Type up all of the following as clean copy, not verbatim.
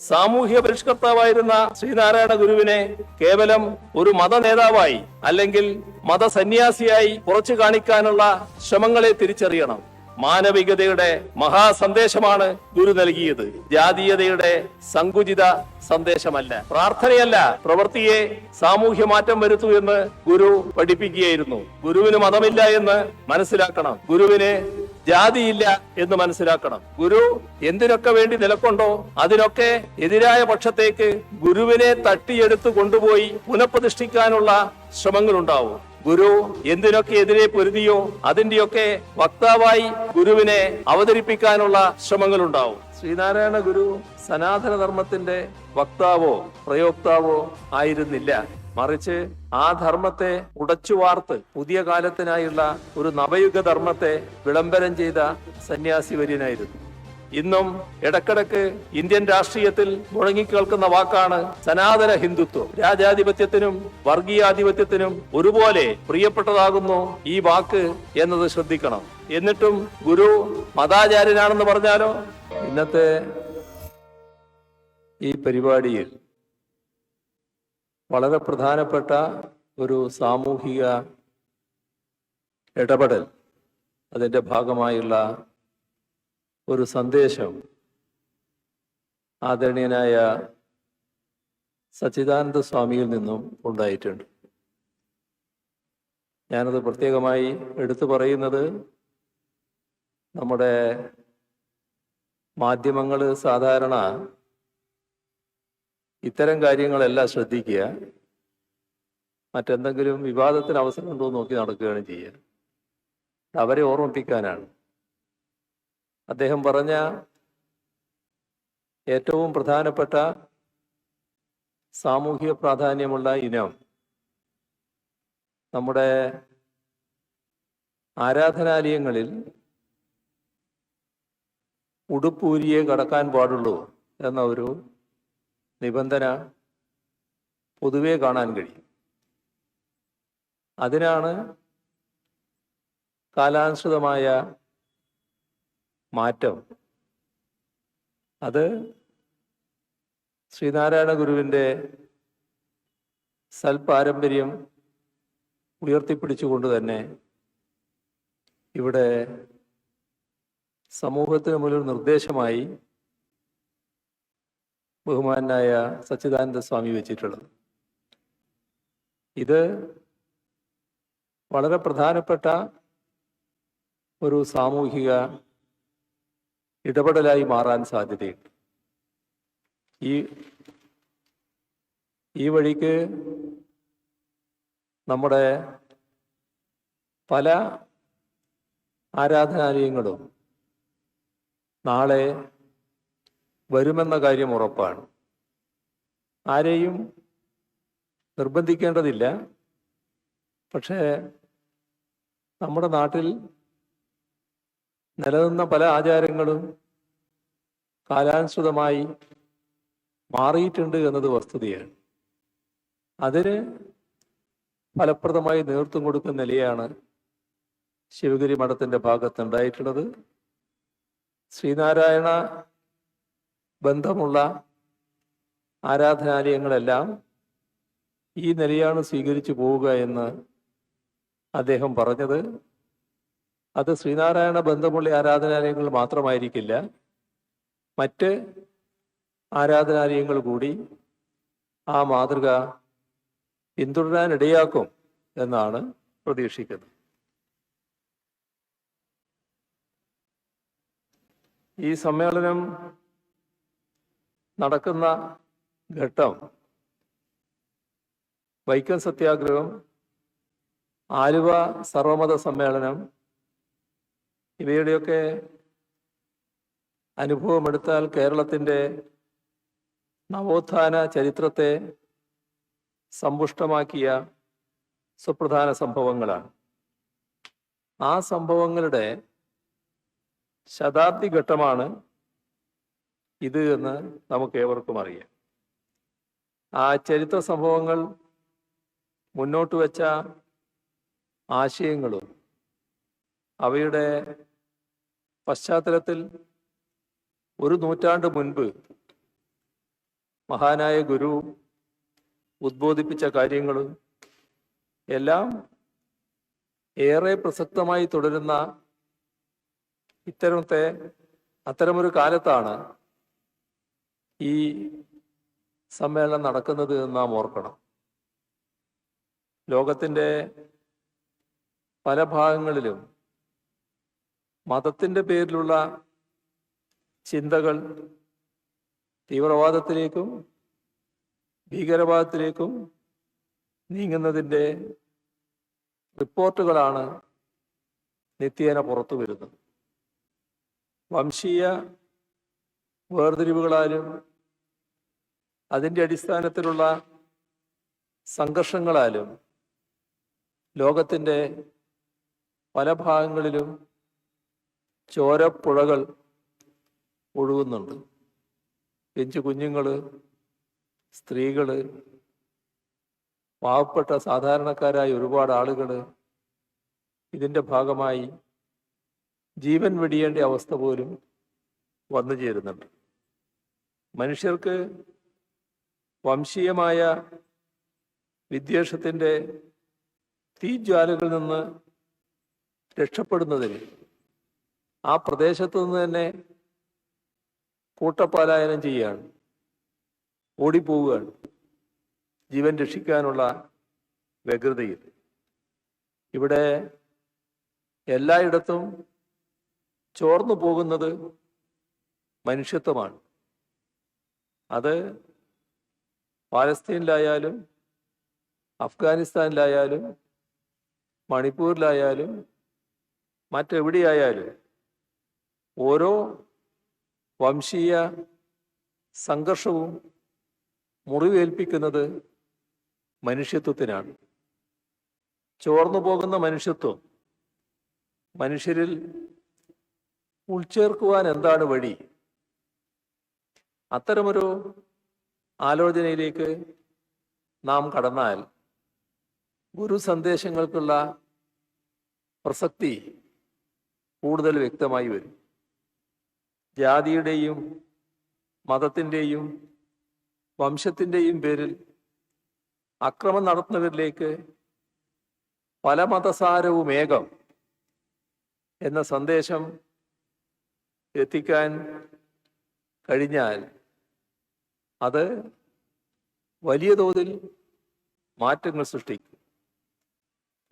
സാമൂഹ്യ പരിഷ്കർത്താവായിരുന്ന ശ്രീനാരായണ ഗുരുവിനെ കേവലം ഒരു മത നേതാവായി അല്ലെങ്കിൽ മതസന്യാസിയായി കുറച്ചു കാണിക്കാനുള്ള ശ്രമങ്ങളെ തിരിച്ചറിയണം. മാനവികതയുടെ മഹാസന്ദേശമാണ് ഗുരു നൽകിയത്. ജാതീയതയുടെ സങ്കുചിത സന്ദേശമല്ല. പ്രാർത്ഥനയല്ല, പ്രവൃത്തിയെ സാമൂഹ്യ മാറ്റം വരുത്തൂ എന്ന് ഗുരു പഠിപ്പിക്കുകയായിരുന്നു. ഗുരുവിന് മതമില്ല എന്ന് മനസ്സിലാക്കണം. ഗുരുവിന് ജാതിയില്ല എന്ന് മനസ്സിലാക്കണം. ഗുരു എന്തിനൊക്കെ വേണ്ടി നിലകൊണ്ടോ അതിനൊക്കെ എതിരായ പക്ഷത്തേക്ക് ഗുരുവിനെ തട്ടിയെടുത്ത് കൊണ്ടുപോയി പുനഃപ്രതിഷ്ഠിക്കാനുള്ള ശ്രമങ്ങളുണ്ടാവും. ഗുരു എന്തിനൊക്കെ എതിരെ പൊരുതിയോ അതിന്റെയൊക്കെ വക്താവായി ഗുരുവിനെ അവതരിപ്പിക്കാനുള്ള ശ്രമങ്ങളുണ്ടാവും. ശ്രീനാരായണ ഗുരു സനാതന ധർമ്മത്തിന്റെ വക്താവോ പ്രയോക്താവോ ആയിരുന്നില്ല. മറിച്ച് ആ ധർമ്മത്തെ ഉടച്ചുവാർത്ത് പുതിയ കാലത്തിനായുള്ള ഒരു നവയുഗ ധർമ്മത്തെ വിളംബരം ചെയ്ത സന്യാസി വര്യനായിരുന്നു. ഇന്നും ഇടക്കിടക്ക് ഇന്ത്യൻ രാഷ്ട്രീയത്തിൽ മുഴങ്ങിക്കേൾക്കുന്ന വാക്കാണ് സനാതന ഹിന്ദുത്വം. രാജാധിപത്യത്തിനും വർഗീയാധിപത്യത്തിനും ഒരുപോലെ പ്രിയപ്പെട്ടതാകുന്നു ഈ വാക്ക് എന്നത് ശ്രദ്ധിക്കണം. എന്നിട്ടും ഗുരു മതാചാര്യനാണെന്ന് പറഞ്ഞാലോ? ഇന്നത്തെ ഈ പരിപാടിയിൽ വളരെ പ്രധാനപ്പെട്ട ഒരു സാമൂഹിക ഇടപെടൽ, അതിൻ്റെ ഭാഗമായുള്ള ഒരു സന്ദേശം ആദരണീയനായ സച്ചിദാനന്ദ സ്വാമിയിൽ നിന്നും ഉണ്ടായിട്ടുണ്ട്. ഞാനത് പ്രത്യേകമായി എടുത്തു പറയുന്നത്, നമ്മുടെ മാധ്യമങ്ങൾ സാധാരണ ഇത്തരം കാര്യങ്ങളെല്ലാം ശ്രദ്ധിക്കുക, മറ്റെന്തെങ്കിലും വിവാദത്തിന് അവസരം ഉണ്ടോ നോക്കി നടക്കുകയാണ് ചെയ്യുക. അവരെ ഓർമ്മിപ്പിക്കാനാണ്. അദ്ദേഹം പറഞ്ഞ ഏറ്റവും പ്രധാനപ്പെട്ട സാമൂഹിക പ്രാധാന്യമുള്ള ഇനം നമ്മുടെ ആരാധനാലയങ്ങളിൽ ഉടുപ്പൂരിയെ കടക്കാൻ പാടുള്ളൂ എന്ന ഒരു നിബന്ധന പൊതുവെ കാണാൻ കഴിയും. അതിനാണ് കാലാനുസൃതമായ മാറ്റം. അത് ശ്രീനാരായണ ഗുരുവിൻ്റെ സൽപാരമ്പര്യം ഉയർത്തിപ്പിടിച്ചുകൊണ്ട് തന്നെ ഇവിടെ സമൂഹത്തിന് മുന്നിൽ നിർദ്ദേശമായി ബഹുമാനായ സച്ചിദാനന്ദ സ്വാമി വെച്ചിട്ടുള്ളത്. ഇത് വളരെ പ്രധാനപ്പെട്ട ഒരു സാമൂഹിക ഇടപെടലായി മാറാൻ സാധ്യതയുണ്ട്. ഈ വഴിക്ക് നമ്മുടെ പല ആരാധനാലയങ്ങളും നാളെ വരുമെന്ന കാര്യം ഉറപ്പാണ്. ആരെയും നിർബന്ധിക്കേണ്ടതില്ല. പക്ഷേ നമ്മുടെ നാട്ടിൽ നിലനിന്ന പല ആചാരങ്ങളും കാലാനുസൃതമായി മാറിയിട്ടുണ്ട് എന്നത് വസ്തുതയാണ്. അതിന് ഫലപ്രദമായി നേതൃത്വം കൊടുക്കുന്ന നിലയാണ് ശിവഗിരി മഠത്തിൻ്റെ ഭാഗത്തുണ്ടായിട്ടുള്ളത്. ശ്രീനാരായണ ബന്ധമുള്ള ആരാധനാലയങ്ങളെല്ലാം ഈ നിലയാണ് സ്വീകരിച്ചു പോവുക എന്ന് അദ്ദേഹം പറഞ്ഞത്. അത് ശ്രീനാരായണ ബന്ധമുള്ള ആരാധനാലയങ്ങൾ മാത്രമായിരിക്കില്ല, മറ്റ് ആരാധനാലയങ്ങൾ കൂടി ആ മാതൃക പിന്തുടരാനിടയാക്കും എന്നാണ് പ്രതീക്ഷിക്കുന്നത്. ഈ സമ്മേളനം നടക്കുന്ന ഘട്ടം വൈക്കം സത്യാഗ്രഹം, ആലുവ സർവമത സമ്മേളനം, ഇവയുടെയൊക്കെ അനുഭവമെടുത്താൽ കേരളത്തിൻ്റെ നവോത്ഥാന ചരിത്രത്തെ സമ്പുഷ്ടമാക്കിയ സുപ്രധാന സംഭവങ്ങളാണ്. ആ സംഭവങ്ങളുടെ ശതാബ്ദി ഘട്ടമാണ് ഇത് എന്ന് നമുക്ക് ഏവർക്കും അറിയാം. ആ ചരിത്ര സംഭവങ്ങൾ മുന്നോട്ട് വെച്ച ആശയങ്ങളും അവയുടെ പശ്ചാത്തലത്തിൽ ഒരു നൂറ്റാണ്ട് മുൻപ് മഹാനായ ഗുരു ഉദ്ബോധിപ്പിച്ച കാര്യങ്ങളും എല്ലാം ഏറെ പ്രസക്തമായി തുടരുന്ന അത്തരമൊരു കാലത്താണ് ഈ സമ്മേളനം നടക്കുന്നത് എന്ന് നാം ഓർക്കണം. ലോകത്തിൻ്റെ പല ഭാഗങ്ങളിലും മതത്തിൻ്റെ പേരിലുള്ള ചിന്തകൾ തീവ്രവാദത്തിലേക്കും ഭീകരവാദത്തിലേക്കും നീങ്ങുന്നതിൻ്റെ റിപ്പോർട്ടുകളാണ് നിത്യേന പുറത്തു വരുന്നത്. വംശീയ വേർതിരിവുകളാലും അതിൻ്റെ അടിസ്ഥാനത്തിലുള്ള സംഘർഷങ്ങളാലും ലോകത്തിൻ്റെ പല ഭാഗങ്ങളിലും ചോരപ്പുഴകൾ ഒഴുകുന്നുണ്ട്. പിഞ്ചു കുഞ്ഞുങ്ങൾ, സ്ത്രീകൾ, പാവപ്പെട്ട സാധാരണക്കാരായ ഒരുപാട് ആളുകൾ ഇതിൻ്റെ ഭാഗമായി ജീവൻ വെടിയേണ്ട അവസ്ഥ പോലും വന്നു ചേരുന്നുണ്ട്. മനുഷ്യർക്ക് വംശീയമായ വിദ്വേഷത്തിൻ്റെ തീജ്വാലകളിൽ നിന്ന് രക്ഷപ്പെടുന്നതിന് ആ പ്രദേശത്തു നിന്ന് തന്നെ കൂട്ടപ്പലായനം ചെയ്യുകയാണ്, ഓടിപ്പോവുകയാണ് ജീവൻ രക്ഷിക്കാനുള്ള വ്യഗ്രതയിൽ. ഇവിടെ എല്ലായിടത്തും ചോർന്നു പോകുന്നത് മനുഷ്യത്വമാണ്. അത് പാലസ്തീനിലായാലും അഫ്ഗാനിസ്ഥാനിലായാലും മണിപ്പൂരിലായാലും മറ്റെവിടെയായാലും ഓരോ വംശീയ സംഘർഷവും മുറിവേൽപ്പിക്കുന്നത് മനുഷ്യത്വത്തിനാണ്. ചോർന്നു പോകുന്ന മനുഷ്യത്വം മനുഷ്യരിൽ ഉൾച്ചേർക്കുവാൻ എന്താണ് വഴി? അത്തരമൊരു ആലോചനയിലേക്ക് നാം കടന്നാൽ ഗുരു സന്ദേശങ്ങൾക്കുള്ള പ്രസക്തി കൂടുതൽ വ്യക്തമായി വരും. ജാതിയുടെയും മതത്തിൻ്റെയും വംശത്തിൻ്റെയും പേരിൽ അക്രമം നടത്തുന്നവരിലേക്ക് പല മതസാരവും ഏകം എന്ന സന്ദേശം എത്തിക്കാൻ കഴിഞ്ഞാൽ അത് വലിയ തോതിൽ മാറ്റങ്ങൾ സൃഷ്ടിക്കും.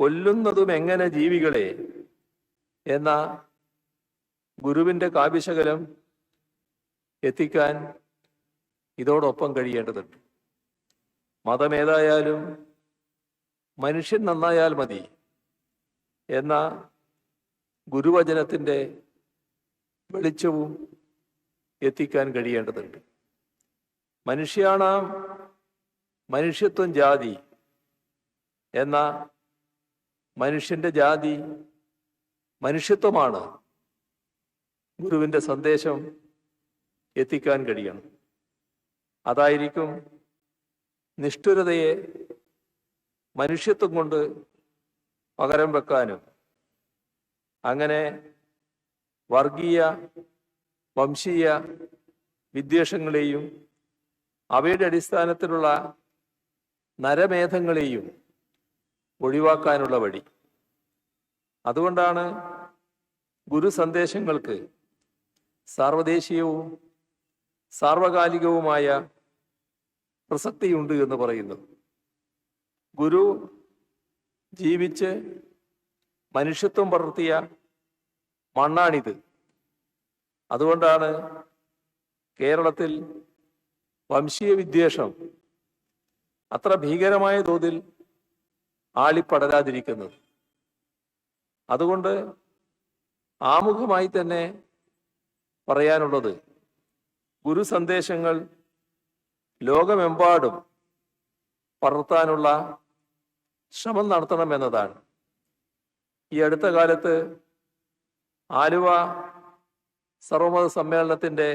കൊല്ലുന്നതും എങ്ങനെ ജീവികളെ എന്ന ഗുരുവിൻ്റെ കാവ്യശകലം എത്തിക്കാൻ ഇതോടൊപ്പം കഴിയേണ്ടതുണ്ട്. മതമേതായാലും മനുഷ്യൻ നന്നായാൽ മതി എന്ന ഗുരുവചനത്തിൻ്റെ വെളിച്ചവും എത്തിക്കാൻ കഴിയേണ്ടതുണ്ട്. മനുഷ്യാണാം മനുഷ്യത്വം ജാതി എന്ന മനുഷ്യൻ്റെ ജാതി മനുഷ്യത്വമാണ് ഗുരുവിൻ്റെ സന്ദേശം എത്തിക്കാൻ കഴിയണം. അതായിരിക്കും നിഷ്ഠുരതയെ മനുഷ്യത്വം കൊണ്ട് പകരം വെക്കാനും അങ്ങനെ വർഗീയ വംശീയ വിദ്വേഷങ്ങളെയും അവയുടെ അടിസ്ഥാനത്തിലുള്ള നരമേധങ്ങളെയും ഒഴിവാക്കാനുള്ള വഴി. അതുകൊണ്ടാണ് ഗുരു സന്ദേശങ്ങൾക്ക് സാർവദേശീയവും സാർവകാലികവുമായ പ്രസക്തിയുണ്ട് എന്ന് പറയുന്നു. ഗുരു ജീവിച്ച് മനുഷ്യത്വം പടർത്തിയ മണ്ണാണിത്. അതുകൊണ്ടാണ് കേരളത്തിൽ വംശീയ വിദ്വേഷം അത്ര ഭീകരമായ തോതിൽ ആളിപ്പടരാതിരിക്കുന്നത്. അതുകൊണ്ട് ആമുഖമായി തന്നെ പറയാനുള്ളത് ഗുരു സന്ദേശങ്ങൾ ലോകമെമ്പാടും പടർത്താനുള്ള ശ്രമം നടത്തണമെന്നതാണ്. ഈ അടുത്ത കാലത്ത് ആലുവ സർവമത സമ്മേളനത്തിൻ്റെ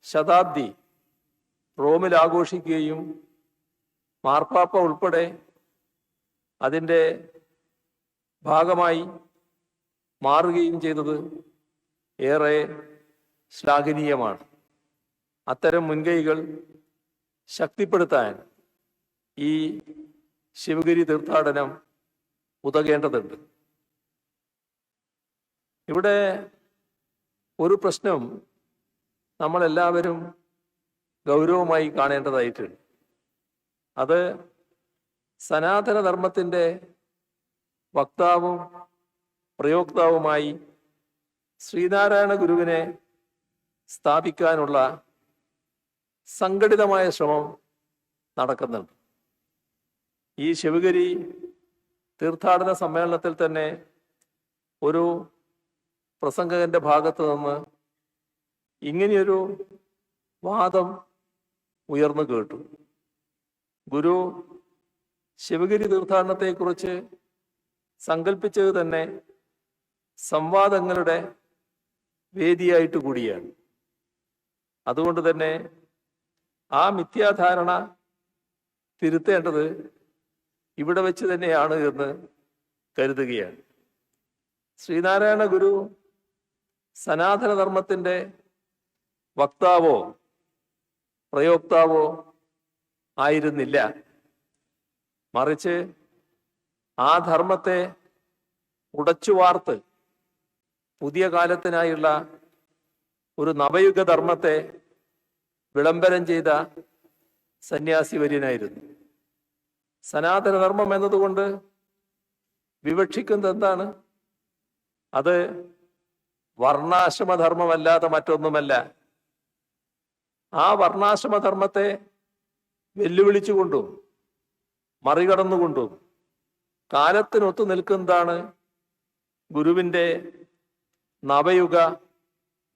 ശതാബ്ദി റോമിൽ ആഘോഷിക്കുകയും മാർപ്പാപ്പ ഉൾപ്പെടെ അതിൻ്റെ ഭാഗമായി മാറുകയും ചെയ്തത് ഏറെ ശ്ലാഘനീയമാണ്. അത്തരം മുൻകൈകൾ ശക്തിപ്പെടുത്താൻ ഈ ശിവഗിരി തീർത്ഥാടനം ഉതകേണ്ടതുണ്ട്. ഇവിടെ ഒരു പ്രശ്നം നമ്മളെല്ലാവരും ഗൗരവമായി കാണേണ്ടതായിട്ടുണ്ട്. അത് സനാതനധർമ്മത്തിൻ്റെ വക്താവും പ്രയോക്താവുമായി ശ്രീനാരായണ ഗുരുവിനെ സ്ഥാപിക്കാനുള്ള സംഘടിതമായ ശ്രമം നടക്കുന്നുണ്ട്. ഈ ശിവഗിരി തീർത്ഥാടന സമ്മേളനത്തിൽ തന്നെ ഒരു പ്രസംഗകന്റെ ഭാഗത്ത് നിന്ന് ഇങ്ങനെയൊരു വാദം ഉയർന്നു കേട്ടു. ഗുരു ശിവഗിരി തീർത്ഥാടനത്തെക്കുറിച്ച് സങ്കല്പിച്ചത് തന്നെ സംവാദങ്ങളുടെ വേദിയായിട്ട് കൂടിയാണ്. അതുകൊണ്ട് തന്നെ ആ മിഥ്യാധാരണ തിരുത്തേണ്ടത് ഇവിടെ വെച്ച് തന്നെയാണ് എന്ന് കരുതുകയാണ്. ശ്രീനാരായണ ഗുരു സനാതനധർമ്മത്തിൻ്റെ വക്താവോ പ്രയോക്താവോ ആയിരുന്നില്ല. മറിച്ച് ആ ധർമ്മത്തെ ഉടച്ചുവാർത്ത് പുതിയ കാലത്തിനായുള്ള ഒരു നവയുഗ ധർമ്മത്തെ വിളംബരം ചെയ്ത സന്യാസി വര്യനായിരുന്നു. സനാതനധർമ്മം എന്നതുകൊണ്ട് വിവക്ഷിക്കുന്നത് എന്താണ്? അത് വർണ്ണാശ്രമധർമ്മമല്ലാതെ മറ്റൊന്നുമല്ല. ആ വർണ്ണാശ്രമധർമ്മത്തെ വെല്ലുവിളിച്ചുകൊണ്ടും മറികടന്നുകൊണ്ടും കാലത്തിനൊത്തു നിൽക്കുന്നതാണ് ഗുരുവിൻ്റെ നവയുഗ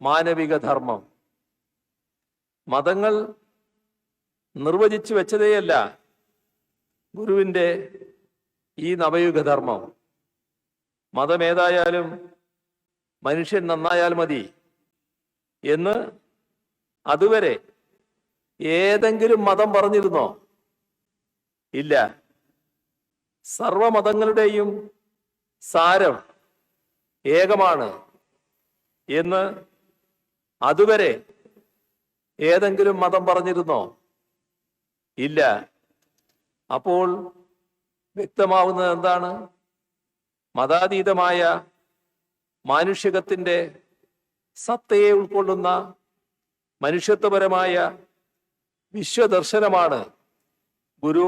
മാനവിക ധർമ്മം. മതങ്ങൾ നിർവചിച്ചു വെച്ചതേയല്ല ഗുരുവിൻ്റെ ഈ നവയുഗ ധർമ്മം. മതമേതായാലും മനുഷ്യൻ നന്നായാൽ മതി എന്ന് അതുവരെ ഏതെങ്കിലും മതം പറഞ്ഞിരുന്നോ? ഇല്ല. സർവമതങ്ങളുടെയും സാരം ഏകമാണ് എന്ന് അതുവരെ ഏതെങ്കിലും മതം പറഞ്ഞിരുന്നോ? ഇല്ല. അപ്പോൾ വ്യക്തമാവുന്നത് എന്താണ്? മതാതീതമായ മാനുഷികത്തിൻ്റെ സത്തയെ ഉൾക്കൊള്ളുന്ന മനുഷ്യത്വപരമായ വിശ്വദർശനമാണ് ഗുരു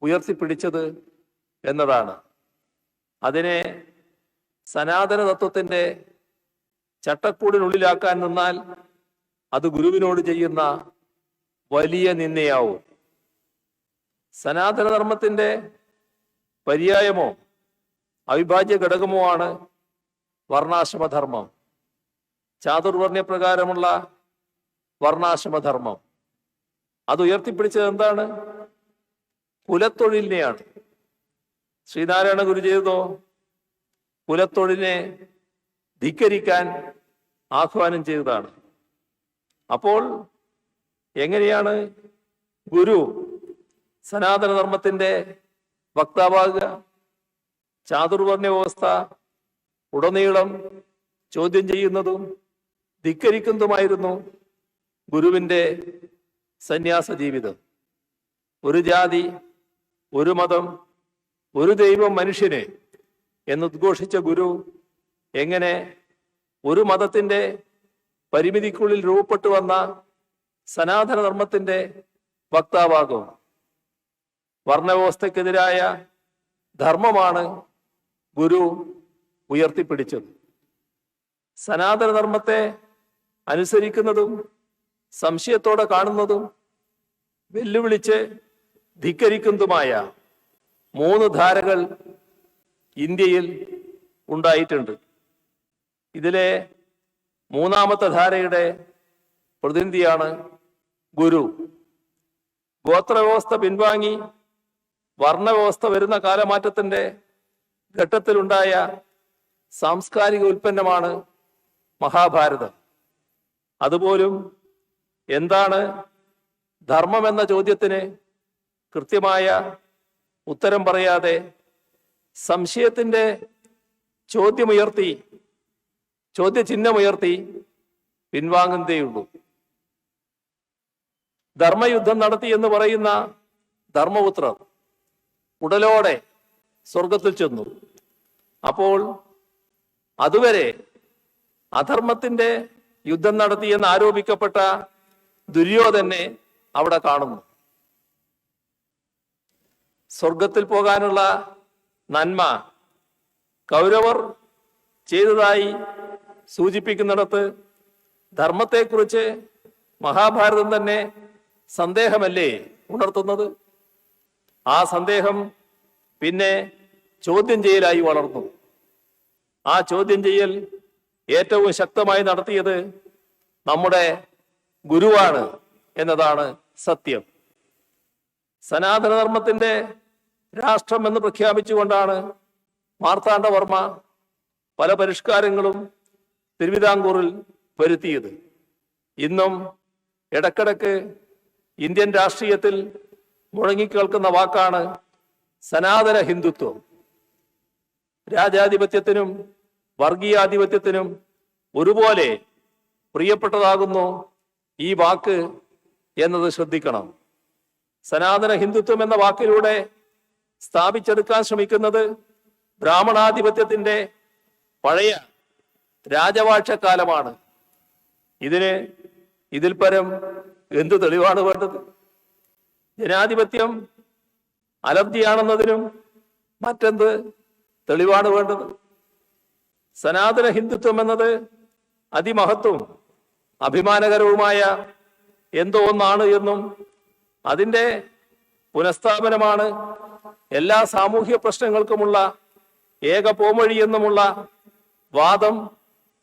ഉയർത്തിപ്പിടിച്ചത് എന്നതാണ്. അതിനെ സനാതന തത്വത്തിൻ്റെ ചട്ടക്കൂടിനുള്ളിലാക്കാൻ നിന്നാൽ അത് ഗുരുവിനോട് ചെയ്യുന്ന വലിയ നിന്ദയാവും. സനാതനധർമ്മത്തിൻ്റെ പര്യായമോ അവിഭാജ്യ ഘടകമോ ആണ് വർണ്ണാശ്രമധർമ്മം. ചാതുർവർണ്ണ്യപ്രകാരമുള്ള വർണ്ണാശ്രമധർമ്മം അത് ഉയർത്തിപ്പിടിച്ചത് എന്താണ്? കുലത്തൊഴിലിനെയാണ്. ശ്രീനാരായണ ഗുരു ചെയ്തതോ കുലത്തൊഴിലിനെ ധിക്കരിക്കാൻ ആഹ്വാനം ചെയ്തതാണ്. അപ്പോൾ എങ്ങനെയാണ് ഗുരു സനാതനധർമ്മത്തിൻ്റെ വക്താവാകുക? ചാതുർവർണ്ണ്യ വ്യവസ്ഥ ഉടനീളം ചോദ്യം ചെയ്യുന്നതും ധിക്കരിക്കുന്നതുമായിരുന്നു ഗുരുവിൻ്റെ സന്യാസ ജീവിതം. ഒരു ജാതി, ഒരു മതം, ഒരു ദൈവം മനുഷ്യന് എന്നുദ്ഘോഷിച്ച ഗുരു എങ്ങനെ ഒരു മതത്തിൻ്റെ പരിമിതിക്കുള്ളിൽ രൂപപ്പെട്ടു വന്ന സനാതനധർമ്മത്തിൻ്റെ വക്താവാകും? വർണ്ണവ്യവസ്ഥക്കെതിരായ ധർമ്മമാണ് ഗുരു ഉയർത്തിപ്പിടിച്ചത്. സനാതനധർമ്മത്തെ അനുസരിക്കുന്നതും സംശയത്തോടെ കാണുന്നതും വെല്ലുവിളിച്ച് ധിക്കരിക്കുന്നതുമായ 3 ധാരകൾ ഇന്ത്യയിൽ ഉണ്ടായിട്ടുണ്ട്. ഇതിലെ 3ാമത്തെ ധാരയുടെ പ്രതിനിധിയാണ് ഗുരു. ഗോത്രവ്യവസ്ഥ പിൻവാങ്ങി വർണ്ണവ്യവസ്ഥ വരുന്ന കാലമാറ്റത്തിന്റെ ഘട്ടത്തിലുണ്ടായ സാംസ്കാരിക ഉൽപ്പന്നമാണ് മഹാഭാരതം. അതുപോലും എന്താണ് ധർമ്മം എന്ന ചോദ്യത്തിന് കൃത്യമായ ഉത്തരം പറയാതെ സംശയത്തിന്റെ ചോദ്യചിഹ്നമുയർത്തി പിൻവാങ്ങുന്നതേയുള്ളൂ. ധർമ്മയുദ്ധം നടത്തി എന്ന് പറയുന്ന ധർമ്മപുത്രർ ഉടലോടെ സ്വർഗത്തിൽ ചെന്നു. അപ്പോൾ അതുവരെ അധർമ്മത്തിന്റെ യുദ്ധം നടത്തിയെന്ന് ആരോപിക്കപ്പെട്ട ദുര്യോധനെ അവിടെ കാണുന്നു. സ്വർഗത്തിൽ പോകാനുള്ള നന്മ കൗരവർ ചെയ്തതായി സൂചിപ്പിക്കുന്നിടത്ത് ധർമ്മത്തെക്കുറിച്ച് മഹാഭാരതം തന്നെ സന്ദേഹമല്ലേ ഉണർത്തുന്നത്? ആ സന്ദേഹം പിന്നെ ചോദ്യം ചെയ്യലായി വളർന്നു. ആ ചോദ്യം ചെയ്യൽ ഏറ്റവും ശക്തമായി നടത്തിയത് നമ്മുടെ ഗുരുവാണ് എന്നതാണ് സത്യം. സനാതനധർമ്മത്തിന്റെ രാഷ്ട്രം എന്ന് പ്രഖ്യാപിച്ചുകൊണ്ടാണ് മാർത്താണ്ഡവർമ്മ പല പരിഷ്കാരങ്ങളും തിരുവിതാംകൂറിൽ വരുത്തിയത്. ഇന്നും ഇടക്കിടക്ക് ഇന്ത്യൻ രാഷ്ട്രീയത്തിൽ മുഴങ്ങിക്കേൾക്കുന്ന വാക്കാണ് സനാതന ഹിന്ദുത്വം. രാജാധിപത്യത്തിനും വർഗീയാധിപത്യത്തിനും ഒരുപോലെ പ്രിയപ്പെട്ടതാകുന്നു ഈ വാക്ക് എന്നത് ശ്രദ്ധിക്കണം. സനാതന ഹിന്ദുത്വം എന്ന വാക്കിലൂടെ സ്ഥാപിച്ചെടുക്കാൻ ശ്രമിക്കുന്നത് ബ്രാഹ്മണാധിപത്യത്തിന്റെ പഴയ രാജവാഴ്ചക്കാലമാണ്. ഇതിൽ പരം എന്തു തെളിവാണ് വേണ്ടത്? ജനാധിപത്യം അലബ്ധിയാണെന്നതിനും മറ്റെന്ത് തെളിവാണ് വേണ്ടത്? സനാതന ഹിന്ദുത്വം എന്നത് അതിമഹത്വവും അഭിമാനകരവുമായ എന്തോ ഒന്നാണ് എന്നും അതിൻ്റെ പുനഃസ്ഥാപനമാണ് എല്ലാ സാമൂഹ്യ പ്രശ്നങ്ങൾക്കുമുള്ള ഏക പോംവഴി എന്നുമുള്ള വാദം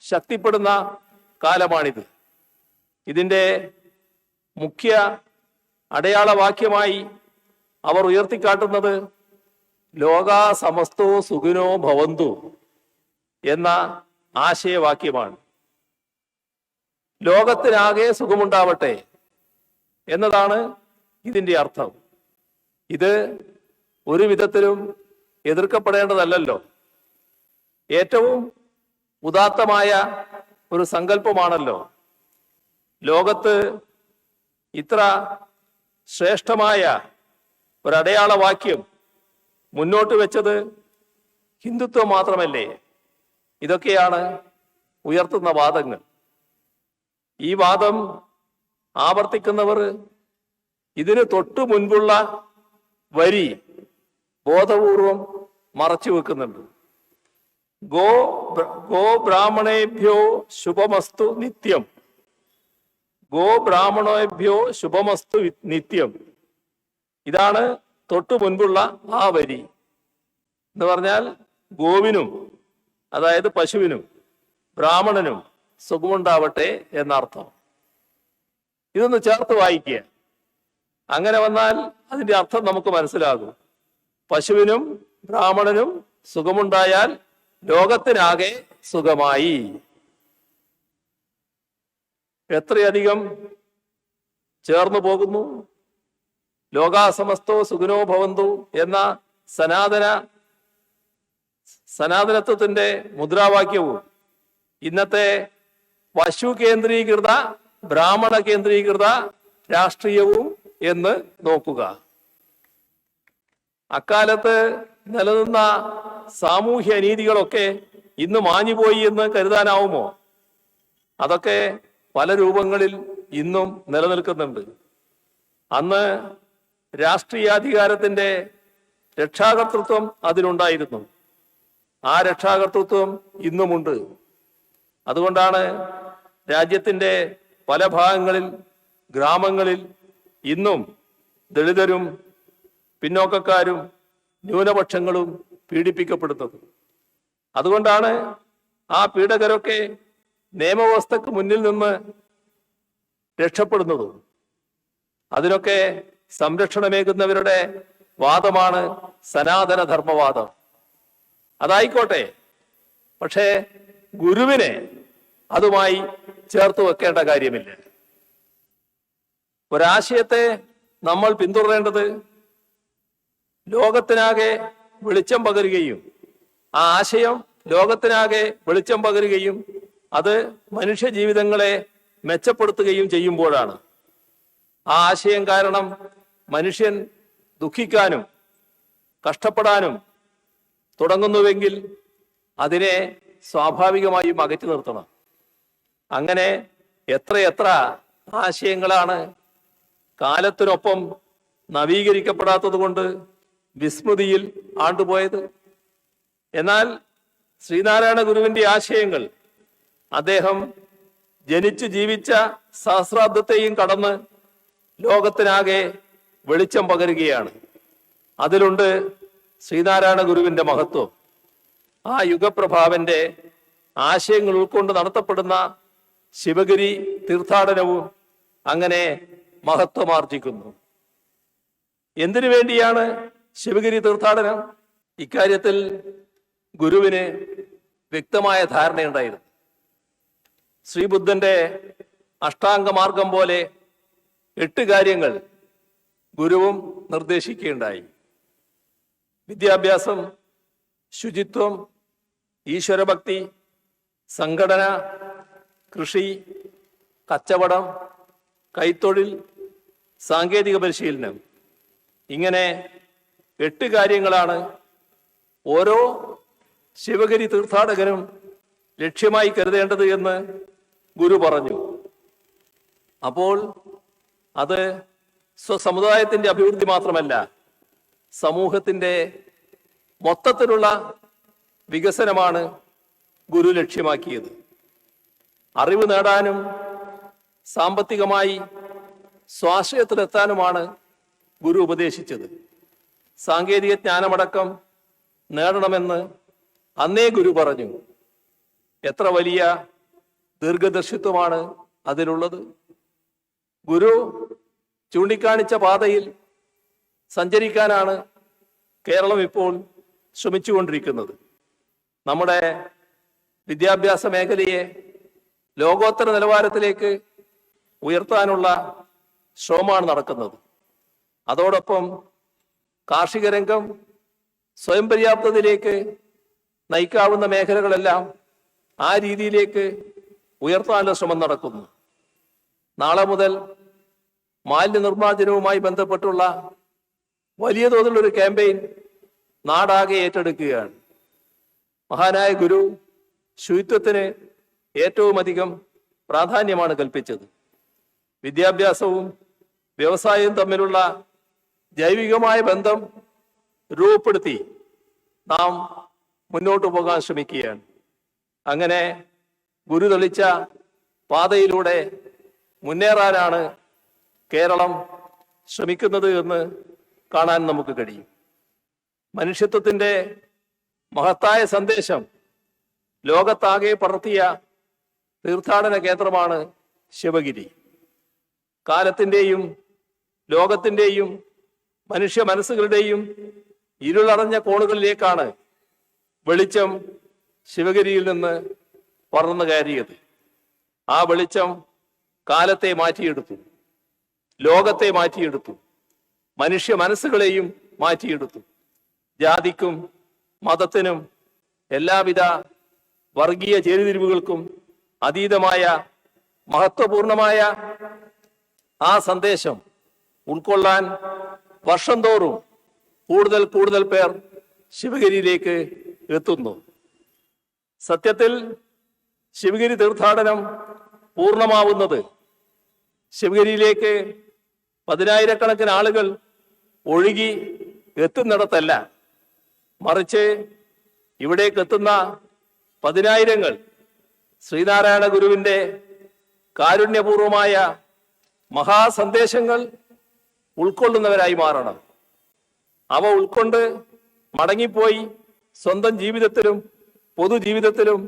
ശക്തിപ്പെടുന്ന കാലമാണിത്. ഇതിൻ്റെ മുഖ്യ അടയാളവാക്യമായി അവർ ഉയർത്തിക്കാട്ടുന്നത് ലോകാ സമസ്തോ സുഖിനോ ഭവന്തു എന്ന ആശയവാക്യമാണ്. ലോകത്തിനാകെ സുഖമുണ്ടാവട്ടെ എന്നതാണ് ഇതിൻ്റെ അർത്ഥം. ഇത് ഒരു വിധത്തിലും എതിർക്കപ്പെടേണ്ടതല്ലല്ലോ. ഏറ്റവും ഉദാത്തമായ ഒരു സങ്കല്പമാണല്ലോ. ലോകത്ത് ഇത്ര ശ്രേഷ്ഠമായ ഒരടയാളവാക്യം മുന്നോട്ട് വെച്ചത് ഹിന്ദുത്വം മാത്രമല്ലേ? ഇതൊക്കെയാണ് ഉയർത്തുന്ന വാദങ്ങൾ. ഈ വാദം ആവർത്തിക്കുന്നവർ ഇതിന് തൊട്ടു മുൻപുള്ള വരി ബോധപൂർവം മറച്ചു വെക്കുന്നുണ്ട്. ഗോ ബ്രാഹ്മണേഭ്യോ ശുഭമസ്തു നിത്യം. ഗോ ബ്രാഹ്മണേഭ്യോ ശുഭമസ്തു നിത്യം. ഇതാണ് തൊട്ടു മുൻപുള്ള ആ വരി. എന്ന് പറഞ്ഞാൽ ഗോവിനും, അതായത് പശുവിനും, ബ്രാഹ്മണനും സുഖമുണ്ടാവട്ടെ എന്നർത്ഥം. ഇതൊന്ന് ചേർത്ത് വായിക്കുക. അങ്ങനെ വന്നാൽ അതിന്റെ അർത്ഥം നമുക്ക് മനസ്സിലാകും. പശുവിനും ബ്രാഹ്മണനും സുഖമുണ്ടായാൽ ലോകത്തിനാകെ സുഖമായി. എത്രയധികം ചേർന്നു പോകുന്നു. ലോകാസമസ്തോ സുഖിനോ ഭവന്തു എന്ന സനാതനത്വത്തിന്റെ മുദ്രാവാക്യവും ഇന്നത്തെ പശു കേന്ദ്രീകൃത ബ്രാഹ്മണ കേന്ദ്രീകൃത രാഷ്ട്രീയവും എന്ന് നോക്കുക. അക്കാലത്ത് നിലനിന്ന സാമൂഹ്യ അനീതികളൊക്കെ ഇന്ന് മാഞ്ഞുപോയി എന്ന് കരുതാനാവുമോ? അതൊക്കെ പല രൂപങ്ങളിൽ ഇന്നും നിലനിൽക്കുന്നുണ്ട്. അന്ന് രാഷ്ട്രീയാധികാരത്തിന്റെ രക്ഷാകർതൃത്വം അതിനുണ്ടായിരുന്നു. ആ രക്ഷാകർതൃത്വം ഇന്നുമുണ്ട്. അതുകൊണ്ടാണ് രാജ്യത്തിന്റെ പല ഭാഗങ്ങളിൽ, ഗ്രാമങ്ങളിൽ ഇന്നും ദളിതരും പിന്നോക്കക്കാരും ന്യൂനപക്ഷങ്ങളും പീഡിപ്പിക്കപ്പെടുന്നത്. അതുകൊണ്ടാണ് ആ പീഡകരൊക്കെ നിയമവ്യവസ്ഥക്ക് മുന്നിൽ നിന്ന് രക്ഷപ്പെടുന്നതും. അതിനൊക്കെ സംരക്ഷണമേകുന്നവരുടെ വാദമാണ് സനാതന ധർമ്മവാദം. അതായിക്കോട്ടെ, പക്ഷേ ഗുരുവിനെ അതുമായി ചേർത്ത് വെക്കേണ്ട കാര്യമില്ല. ഒരാശയത്തെ നമ്മൾ പിന്തുടരേണ്ടത് ലോകത്തിനാകെ വെളിച്ചം പകരുകയും ആ ആശയം ലോകത്തിനാകെ വെളിച്ചം പകരുകയും അത് മനുഷ്യ ജീവിതങ്ങളെ മെച്ചപ്പെടുത്തുകയും ചെയ്യുമ്പോഴാണ്. ആ ആശയം കാരണം മനുഷ്യൻ ദുഃഖിക്കാനും കഷ്ടപ്പെടാനും തുടങ്ങുന്നുവെങ്കിൽ അതിനെ സ്വാഭാവികമായും അകറ്റി നിർത്തണം. അങ്ങനെ എത്രയെത്ര ആശയങ്ങളാണ് കാലത്തിനൊപ്പം നവീകരിക്കപ്പെടാത്തത് കൊണ്ട് വിസ്മൃതിയിൽ ആണ്ടുപോയത്. എന്നാൽ ശ്രീനാരായണ ഗുരുവിന്റെ ആശയങ്ങൾ അദ്ദേഹം ജനിച്ചു ജീവിച്ച സഹസ്രാബ്ദത്തെയും കടന്ന് ലോകത്തിനാകെ വെളിച്ചം പകരുകയാണ്. അതിലുണ്ട് ശ്രീനാരായണ ഗുരുവിന്റെ മഹത്വം. ആ യുഗപ്രഭാവന്റെ ആശയങ്ങൾ ഉൾക്കൊണ്ട് നടത്തപ്പെടുന്ന ശിവഗിരി തീർത്ഥാടനവും അങ്ങനെ മഹത്വമാർജിക്കുന്നു. എന്തിനു വേണ്ടിയാണ് ശിവഗിരി തീർത്ഥാടനം? ഇക്കാര്യത്തിൽ ഗുരുവിന് വ്യക്തമായ ധാരണയുണ്ടായിരുന്നു. ശ്രീബുദ്ധന്റെ അഷ്ടാംഗമാർഗം പോലെ 8 കാര്യങ്ങൾ ഗുരുവും നിർദ്ദേശിക്കുകയുണ്ടായി. വിദ്യാഭ്യാസം, ശുചിത്വം, ഈശ്വരഭക്തി, സംഘടന, കൃഷി, കച്ചവടം, കൈത്തൊഴിൽ, സാങ്കേതിക പരിശീലനം. ഇങ്ങനെ 8 കാര്യങ്ങളാണ് ഓരോ ശിവഗിരി തീർത്ഥാടകനും ലക്ഷ്യമായി കരുതേണ്ടത് എന്ന് ഗുരു പറഞ്ഞു. അപ്പോൾ അത് സ്വസമുദായത്തിന്റെ അഭിവൃദ്ധി മാത്രമല്ല, സമൂഹത്തിന്റെ മൊത്തത്തിലുള്ള വികസനമാണ് ഗുരു ലക്ഷ്യമാക്കിയത്. അറിവ് നേടാനും സാമ്പത്തികമായി സ്വാശ്രയത്തിലെത്താനുമാണ് ഗുരു ഉപദേശിച്ചത്. സാങ്കേതിക ജ്ഞാനമടക്കം നേടണമെന്ന് അന്നേ ഗുരു പറഞ്ഞു. എത്ര വലിയ ദീർഘദർശിത്വമാണ് അതിലുള്ളത്! ഗുരു ചൂണ്ടിക്കാണിച്ച പാതയിൽ സഞ്ചരിക്കാനാണ് കേരളം ഇപ്പോൾ ശ്രമിച്ചുകൊണ്ടിരിക്കുന്നത്. നമ്മുടെ വിദ്യാഭ്യാസ മേഖലയെ ലോകോത്തര നിലവാരത്തിലേക്ക് ഉയർത്താനുള്ള ശ്രമമാണ് നടക്കുന്നത്. അതോടൊപ്പം കാർഷിക രംഗം സ്വയം പര്യാപ്തതയിലേക്ക് നയിക്കാവുന്ന മേഖലകളെല്ലാം ആ രീതിയിലേക്ക് ഉയർത്താനുള്ള ശ്രമം നടക്കുന്നു. നാളെ മുതൽ മാലിന്യ നിർമ്മാർജ്ജനവുമായി ബന്ധപ്പെട്ടുള്ള വലിയ തോതിലുള്ളൊരു ക്യാമ്പയിൻ നാടാകെ ഏറ്റെടുക്കുകയാണ്. മഹാനായ ഗുരു ശുചിത്വത്തിന് ഏറ്റവും അധികം പ്രാധാന്യമാണ് കൽപ്പിച്ചത്. വിദ്യാഭ്യാസവും വ്യവസായവും തമ്മിലുള്ള ജൈവികമായ ബന്ധം രൂപപ്പെടുത്തി നാം മുന്നോട്ട് പോകാൻ ശ്രമിക്കുകയാണ്. അങ്ങനെ ഗുരു തെളിച്ച പാതയിലൂടെ മുന്നേറാനാണ് കേരളം ശ്രമിക്കുന്നത് എന്ന് കാണാൻ നമുക്ക് കഴിയും. മനുഷ്യത്വത്തിന്റെ മഹത്തായ സന്ദേശം ലോകത്താകെ പടർത്തിയ തീർത്ഥാടന കേന്ദ്രമാണ് ശിവഗിരി. കാലത്തിൻ്റെയും ലോകത്തിൻ്റെയും മനുഷ്യ മനസ്സുകളുടെയും ഇരുളടഞ്ഞ കോണുകളിലേക്കാണ് വെളിച്ചം ശിവഗിരിയിൽ നിന്ന് പടർന്നു കയറിയത്. ആ വെളിച്ചം കാലത്തെ മാറ്റിയെടുത്തു, ലോകത്തെ മാറ്റിയെടുത്തു, മനുഷ്യ മനസ്സുകളെയും മാറ്റിയെടുത്തു. ജാതിക്കും മതത്തിനും എല്ലാവിധ വർഗീയ ചേരിതിരിവുകൾക്കും അതീതമായ മഹത്വപൂർണമായ ആ സന്ദേശം ഉൾക്കൊള്ളാൻ വർഷം തോറും കൂടുതൽ കൂടുതൽ പേർ ശിവഗിരിയിലേക്ക് എത്തുന്നു. സത്യത്തിൽ ശിവഗിരി തീർത്ഥാടനം പൂർണ്ണമാവുന്നത് ശിവഗിരിയിലേക്ക് 10,000-കണക്കിന് ആളുകൾ ഒഴുകി എത്തുന്നിടത്തല്ല, മറിച്ച് ഇവിടേക്ക് എത്തുന്ന 10,000-ങ്ങൾ ശ്രീനാരായണ ഗുരുവിന്റെ കാരുണ്യപൂർവമായ മഹാസന്ദേശങ്ങൾ ഉൾക്കൊള്ളുന്നവരായി മാറണം. അവ ഉൾക്കൊണ്ട് മടങ്ങിപ്പോയി സ്വന്തം ജീവിതത്തിലും പൊതുജീവിതത്തിലും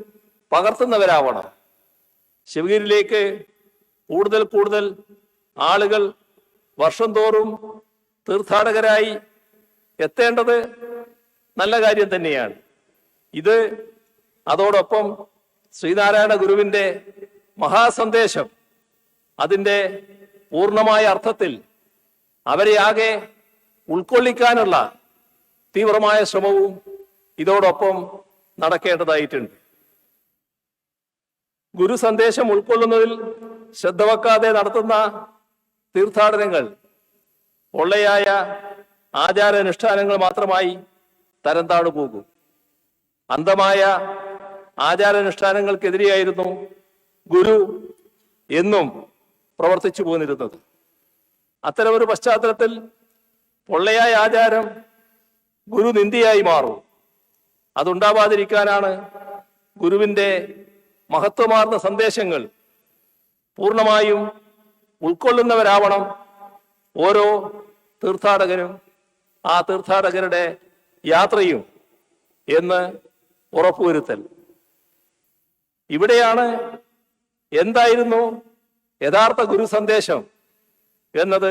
പകർത്തുന്നവരാവണം. ശിവഗിരിയിലേക്ക് കൂടുതൽ കൂടുതൽ ആളുകൾ വർഷം തോറും തീർത്ഥാടകരായി എത്തേണ്ടത് നല്ല കാര്യം തന്നെയാണ്. ഇത് അതോടൊപ്പം ശ്രീനാരായണ ഗുരുവിന്റെ മഹാസന്ദേശം അതിൻ്റെ പൂർണ്ണമായ അർത്ഥത്തിൽ അവരെ ആകെ ഉൾക്കൊള്ളിക്കാനുള്ള തീവ്രമായ ശ്രമവും ഇതോടൊപ്പം നടക്കേണ്ടതായിട്ടുണ്ട്. ഗുരു സന്ദേശം ഉൾക്കൊള്ളുന്നതിൽ ശ്രദ്ധ വെക്കാതെ നടത്തുന്ന തീർത്ഥാടനങ്ങൾ പൊള്ളയായ ആചാരാനുഷ്ഠാനങ്ങൾ മാത്രമായി തരം താണു പോകും. അന്ധമായ ആചാരാനുഷ്ഠാനങ്ങൾക്കെതിരെയായിരുന്നു ഗുരു എന്നും പ്രവർത്തിച്ചു പോന്നിരുന്നത്. അത്തരമൊരു പശ്ചാത്തലത്തിൽ പൊള്ളയായ ആചാരം ഗുരു നിന്ദയായി മാറും. അതുണ്ടാവാതിരിക്കാനാണ് ഗുരുവിൻ്റെ മഹത്വമാർന്ന സന്ദേശങ്ങൾ പൂർണ്ണമായും ഉൾക്കൊള്ളുന്നവരാവണം ഓരോ തീർത്ഥാടകനും ആ തീർത്ഥാടകരുടെ യാത്രയും എന്ന് ഉറപ്പുവരുത്തൽ. ഇവിടെയാണ് എന്തായിരുന്നു യഥാർത്ഥ ഗുരു സന്ദേശം എന്നത്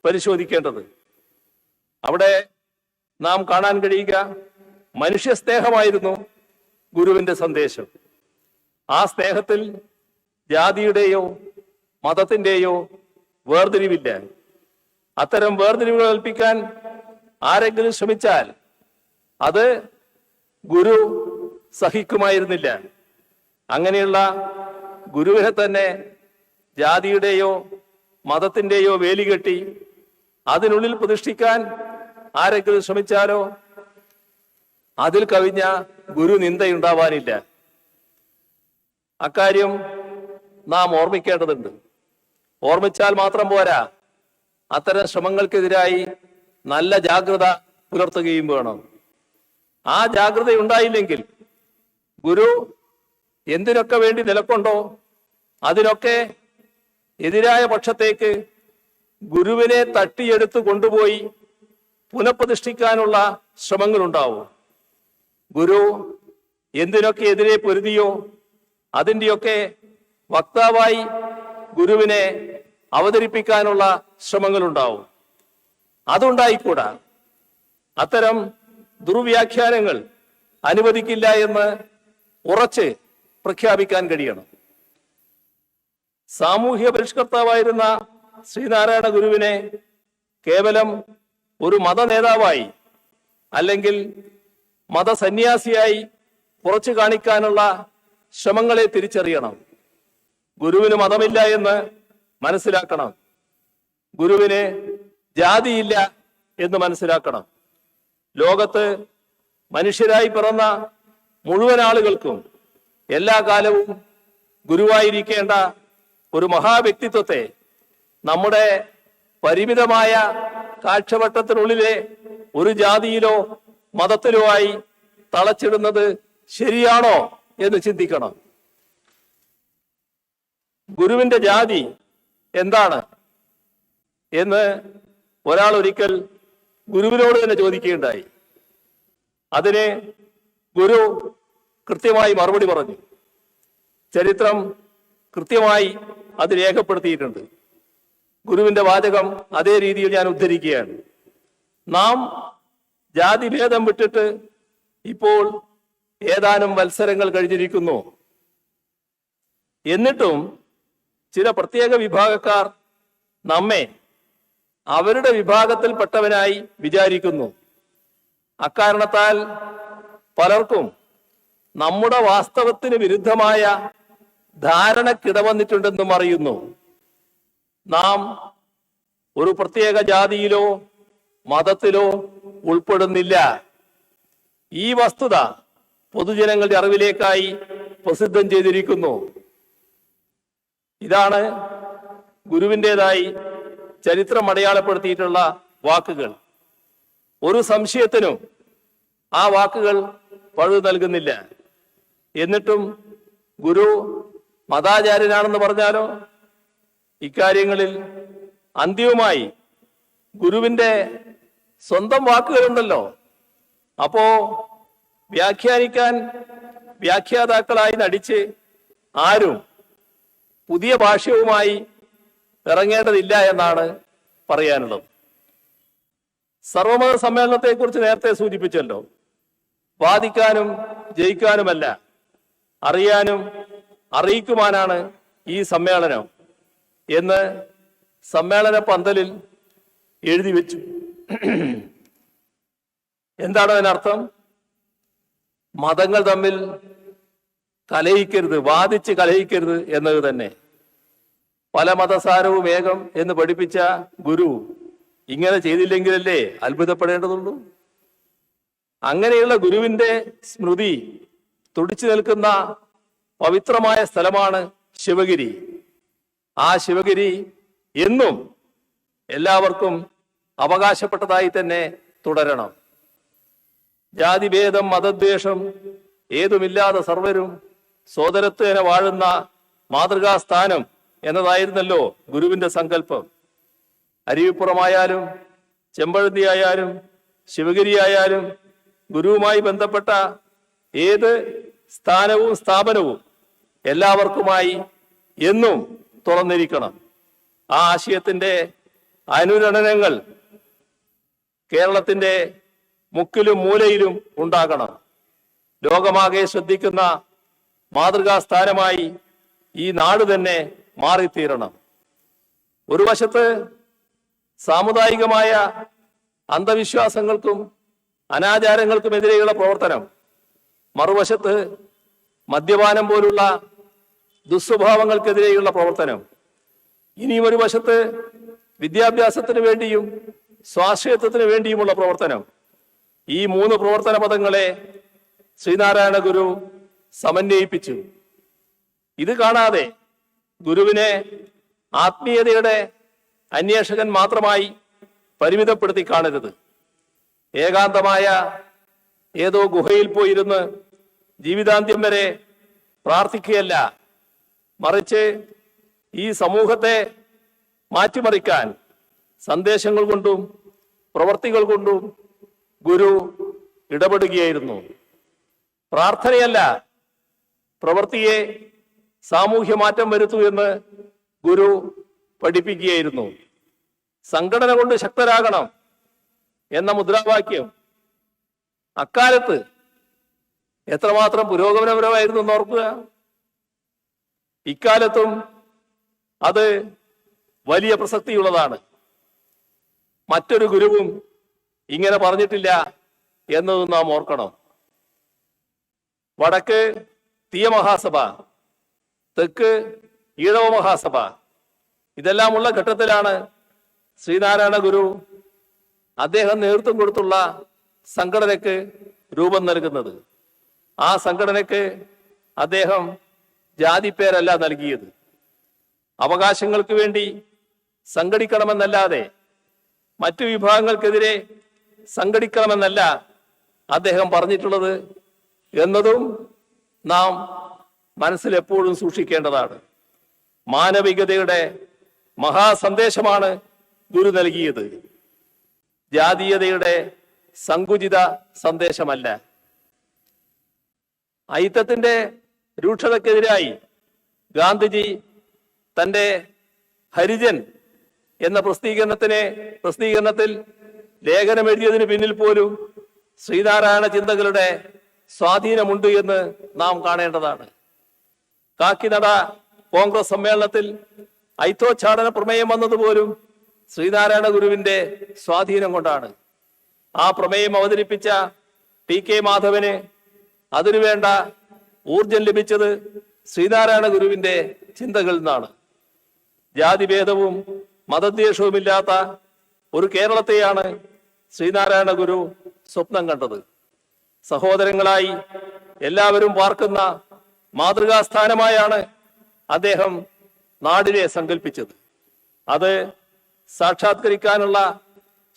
പരിശോധിക്കേണ്ടത്. അവിടെ നാം കാണാൻ കഴിയുക മനുഷ്യ സ്നേഹമായിരുന്നു ഗുരുവിൻ്റെ സന്ദേശം. ആ സ്നേഹത്തിൽ ജാതിയുടെയോ മതത്തിൻ്റെയോ വേർതിരിവില്ല. അത്തരം വേർതിരിവുകൾ കൽപ്പിക്കാൻ ആരെങ്കിലും ശ്രമിച്ചാൽ അത് ഗുരു സഹിക്കുമായിരുന്നില്ല. അങ്ങനെയുള്ള ഗുരുവിനെ തന്നെ ജാതിയുടെയോ മതത്തിൻ്റെയോ വേലികെട്ടി അതിനുള്ളിൽ പ്രതിഷ്ഠിക്കാൻ ആരെങ്കിലും ശ്രമിച്ചാലോ അതിൽ കവിഞ്ഞ ഗുരു നിന്ദയുണ്ടാവാനില്ല. അക്കാര്യം നാം ഓർമ്മിക്കേണ്ടതുണ്ട്. ഓർമ്മിച്ചാൽ മാത്രം പോരാ, അത്തരം ശ്രമങ്ങൾക്കെതിരായി നല്ല ജാഗ്രത പുലർത്തുകയും വേണം. ആ ജാഗ്രത ഉണ്ടായില്ലെങ്കിൽ ഗുരു എന്തിനൊക്കെ വേണ്ടി നിലക്കൊണ്ടോ അതിനൊക്കെ എതിരായ പക്ഷത്തേക്ക് ഗുരുവിനെ തട്ടിയെടുത്ത് കൊണ്ടുപോയി പുനഃപ്രതിഷ്ഠിക്കാനുള്ള ശ്രമങ്ങളുണ്ടാവും. ഗുരു എന്തിനൊക്കെ എതിരെ പൊരുതിയോ അതിൻ്റെയൊക്കെ വക്താവായി ഗുരുവിനെ അവതരിപ്പിക്കാനുള്ള ശ്രമങ്ങളുണ്ടാവും. അതുണ്ടായിക്കൂടാ. അത്തരം ദുർവ്യാഖ്യാനങ്ങൾ അനുവദിക്കില്ല എന്ന് ഉറച്ച് പ്രഖ്യാപിക്കാൻ കഴിയണം. സാമൂഹ്യ പരിഷ്കർത്താവായിരുന്ന ശ്രീനാരായണ ഗുരുവിനെ കേവലം ഒരു മത നേതാവായി അല്ലെങ്കിൽ മതസന്യാസിയായി കുറച്ചു കാണിക്കാനുള്ള ശ്രമങ്ങളെ തിരിച്ചറിയണം. ഗുരുവിന് മതമില്ല എന്ന് മനസ്സിലാക്കണം. ഗുരുവിന് ജാതിയില്ല എന്ന് മനസ്സിലാക്കണം. ലോകത്ത് മനുഷ്യരായി പിറന്ന മുഴുവൻ ആളുകൾക്കും എല്ലാ കാലവും ഗുരുവായിരിക്കേണ്ട ഒരു മഹാവ്യക്തിത്വത്തെ നമ്മുടെ പരിമിതമായ കാഴ്ചവട്ടത്തിനുള്ളിലെ ഒരു ജാതിയിലോ മതത്തിലോ ആയി തളച്ചിടുന്നത് ശരിയാണോ എന്ന് ചിന്തിക്കണം. ഗുരുവിന്റെ ജാതി എന്താണ് എന്ന് ഒരാൾ ഒരിക്കൽ ഗുരുവിനോട് തന്നെ ചോദിക്കുകയുണ്ടായി. അതിന് ഗുരു കൃത്യമായി മറുപടി പറഞ്ഞു. ചരിത്രം കൃത്യമായി അത് രേഖപ്പെടുത്തിയിട്ടുണ്ട്. ഗുരുവിന്റെ വാചകം അതേ രീതിയിൽ ഞാൻ ഉദ്ധരിക്കുകയാണ്. നാം ജാതിഭേദം വിട്ടിട്ട് ഇപ്പോൾ ഏതാനും വത്സരങ്ങൾ കഴിഞ്ഞിരിക്കുന്നു. എന്നിട്ടും ചില പ്രത്യേക വിഭാഗക്കാർ നമ്മെ അവരുടെ വിഭാഗത്തിൽപ്പെട്ടവനായി വിചാരിക്കുന്നു. അക്കാരണത്താൽ പലർക്കും നമ്മുടെ വാസ്തവത്തിന് വിരുദ്ധമായ ധാരണക്കിടവന്നിട്ടുണ്ടെന്നും അറിയുന്നു. നാം ഒരു പ്രത്യേക ജാതിയിലോ മതത്തിലോ ഉൾപ്പെടുന്നില്ല. ഈ വസ്തുത പൊതുജനങ്ങളുടെ അറിവിലേക്കായി പ്രസിദ്ധം ചെയ്തിരിക്കുന്നു. ഇതാണ് ഗുരുവിൻ്റെതായി ചരിത്രം അടയാളപ്പെടുത്തിയിട്ടുള്ള വാക്കുകൾ. ഒരു സംശയത്തിനും ആ വാക്കുകൾ പഴുതു നൽകുന്നില്ല. എന്നിട്ടും ഗുരു മതാചാര്യനാണെന്ന് പറഞ്ഞാലോ ഇക്കാര്യങ്ങളിൽ അന്തിമമായി ഗുരുവിന്റെ സ്വന്തം വാക്കുകളുണ്ടല്ലോ. അപ്പോ വ്യാഖ്യാനിക്കാൻ വ്യാഖ്യാതാക്കളായി നടിച്ച് ആരും പുതിയ ഭാഷ്യവുമായി ഇറങ്ങേണ്ടതില്ല എന്നാണ് പറയാനുള്ളത്. സർവമത സമ്മേളനത്തെക്കുറിച്ച് നേരത്തെ സൂചിപ്പിച്ചല്ലോ. വാദിക്കാനും ജയിക്കാനുമല്ല, അറിയാനും അറിയിക്കുവാനാണ് ഈ സമ്മേളനം എന്ന് സമ്മേളന പന്തലിൽ എഴുതി വെച്ചു. എന്താണ് അതിനർത്ഥം? മതങ്ങൾ തമ്മിൽ കലഹിക്കരുത്, വാദിച്ച് കലഹിക്കരുത് എന്നത് തന്നെ. പല മതസാരവും ഏകം എന്ന് പഠിപ്പിച്ച ഗുരു ഇങ്ങനെ ചെയ്തില്ലെങ്കിലല്ലേ അത്ഭുതപ്പെടേണ്ടതുള്ളൂ. അങ്ങനെയുള്ള ഗുരുവിന്റെ സ്മൃതി തുടിച്ചു നിൽക്കുന്ന പവിത്രമായ സ്ഥലമാണ് ശിവഗിരി. ആ ശിവഗിരി എന്നും എല്ലാവർക്കും അവകാശപ്പെട്ടതായി തന്നെ തുടരണം. ജാതിഭേദം മതദ്വേഷം ഏതുമില്ലാതെ സർവരും സോദരത്വേന വാഴുന്ന മാതൃകാസ്ഥാനം എന്നതായിരുന്നല്ലോ ഗുരുവിന്റെ സങ്കല്പം. അരുവിപ്പുറമായാലും ചെമ്പഴന്തിയായാലും ശിവഗിരിയായാലും ഗുരുവുമായി ബന്ധപ്പെട്ട ഏത് സ്ഥാനവും സ്ഥാപനവും എല്ലാവർക്കുമായി എന്നും തുറന്നിരിക്കണം. ആ ആശയത്തിന്റെ അനുരണനങ്ങൾ കേരളത്തിന്റെ മുക്കിലും മൂലയിലും ഉണ്ടാകണം. ലോകമാകെ ശ്രദ്ധിക്കുന്ന മാതൃകാസ്ഥാനമായി ഈ നാട് തന്നെ മാറിത്തീരണം. ഒരു വശത്ത് സാമുദായികമായ അന്ധവിശ്വാസങ്ങൾക്കും അനാചാരങ്ങൾക്കുമെതിരെയുള്ള പ്രവർത്തനം, മറുവശത്ത് മദ്യപാനം പോലുള്ള ദുസ്വഭാവങ്ങൾക്കെതിരെയുള്ള പ്രവർത്തനം, ഇനിയും ഒരു വശത്ത് വിദ്യാഭ്യാസത്തിന് വേണ്ടിയും സ്വാശ്രയത്വത്തിന് വേണ്ടിയുമുള്ള പ്രവർത്തനം. ഈ മൂന്ന് പ്രവർത്തന പദങ്ങളെ ശ്രീനാരായണ ഗുരു സമന്വയിപ്പിച്ചു. ഇത് കാണാതെ ഗുരുവിനെ ആത്മീയതയുടെ അന്വേഷകൻ മാത്രമായി പരിമിതപ്പെടുത്തി കാണരുത്. ഏകാന്തമായ ഏതോ ഗുഹയിൽ പോയിരുന്ന് ജീവിതാന്ത്യം വരെ പ്രാർത്ഥിക്കുകയല്ല, മറിച്ച് ഈ സമൂഹത്തെ മാറ്റിമറിക്കാൻ സന്ദേശങ്ങൾ കൊണ്ടും പ്രവർത്തികൾ കൊണ്ടും ഗുരു ഇടപെടുകയായിരുന്നു. പ്രാർത്ഥനയല്ല, പ്രവൃത്തിയെ സാമൂഹ്യ മാറ്റം വരുത്തൂ എന്ന് ഗുരു പഠിപ്പിക്കുകയായിരുന്നു. സംഘടന കൊണ്ട് ശക്തരാകണം എന്ന മുദ്രാവാക്യം അക്കാലത്ത് എത്രമാത്രം പുരോഗമനപരമായിരുന്നു എന്നോർക്കുക. ഇക്കാലത്തും അത് വലിയ പ്രസക്തിയുള്ളതാണ്. മറ്റൊരു ഗുരുവും ഇങ്ങനെ പറഞ്ഞിട്ടില്ല എന്നതും നാം ഓർക്കണം. വടക്ക് തീയ മഹാസഭ, തെക്ക് ഈഴവ മഹാസഭ, ഇതെല്ലാമുള്ള ഘട്ടത്തിലാണ് ശ്രീനാരായണ ഗുരു അദ്ദേഹം നേതൃത്വം കൊടുത്തുള്ള സംഘടനയ്ക്ക് രൂപം നൽകുന്നത്. ആ സംഘടനയ്ക്ക് അദ്ദേഹം ജാതിപ്പേരല്ല നൽകിയത്. അവകാശങ്ങൾക്ക് വേണ്ടി സംഘടിക്കണമെന്നല്ലാതെ മറ്റു വിഭാഗങ്ങൾക്കെതിരെ സംഘടിക്കണമെന്നല്ല അദ്ദേഹം പറഞ്ഞിട്ടുള്ളത് എന്നതും നാം മനസ്സിൽ എപ്പോഴും സൂക്ഷിക്കേണ്ടതാണ്. മാനവികതയുടെ മഹാസന്ദേശമാണ് ഗുരു നൽകിയത്, ജാതീയതയുടെ സങ്കുചിത സന്ദേശമല്ല. ഐത്തത്തിന്റെ രൂക്ഷതക്കെതിരായി ഗാന്ധിജി തന്റെ ഹരിജൻ എന്ന പ്രസിദ്ധീകരണത്തിൽ ലേഖനം എഴുതിയതിന് പിന്നിൽ പോലും ശ്രീനാരായണ ചിന്തകളുടെ സ്വാധീനമുണ്ട് എന്ന് നാം കാണേണ്ടതാണ്. കാക്കിനട കോൺഗ്രസ് സമ്മേളനത്തിൽ ഐത്തോച്ചാടന പ്രമേയം വന്നതുപോലും ശ്രീനാരായണ ഗുരുവിന്റെ സ്വാധീനം കൊണ്ടാണ്. ആ പ്രമേയം അവതരിപ്പിച്ച TK മാധവന് അതിനുവേണ്ട ഊർജം ലഭിച്ചത് ശ്രീനാരായണ ഗുരുവിന്റെ ചിന്തകളിൽ നിന്നാണ്. ജാതിഭേദവും മതദ്വേഷവുമില്ലാത്ത ഒരു കേരളത്തെയാണ് ശ്രീനാരായണ ഗുരു സ്വപ്നം കണ്ടത്. സഹോദരങ്ങളായി എല്ലാവരും പാർക്കുന്ന മാതൃകാസ്ഥാനമായാണ് അദ്ദേഹം നാടിനെ സങ്കല്പിച്ചത്. അത് സാക്ഷാത്കരിക്കാനുള്ള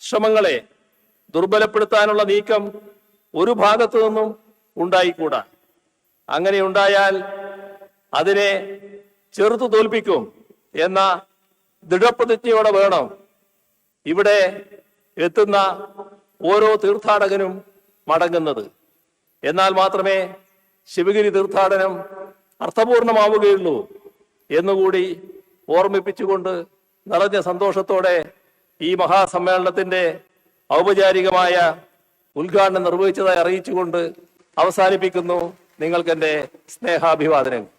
ശ്രമങ്ങളെ ദുർബലപ്പെടുത്താനുള്ള നീക്കം ഒരു ഭാഗത്തു നിന്നും ഉണ്ടായിക്കൂടാ. അങ്ങനെ ഉണ്ടായാൽ അതിനെ ചെറുത്തു തോൽപ്പിക്കും എന്ന ദൃഢപ്രതിജ്ഞയോടെ വേണം ഇവിടെ എത്തുന്ന ഓരോ തീർത്ഥാടകനും മടങ്ങുന്നത്. എന്നാൽ മാത്രമേ ശിവഗിരി തീർത്ഥാടനം അർത്ഥപൂർണമാവുകയുള്ളൂ എന്നുകൂടി ഓർമ്മിപ്പിച്ചുകൊണ്ട് നിറഞ്ഞ സന്തോഷത്തോടെ ഈ മഹാസമ്മേളനത്തിന്റെ ഔപചാരികമായ ഉദ്ഘാടനം നിർവഹിച്ചതായി അറിയിച്ചുകൊണ്ട് അവസാനിപ്പിക്കുന്നു. നിങ്ങൾക്ക് എൻ്റെ സ്നേഹാഭിവാദനങ്ങൾ.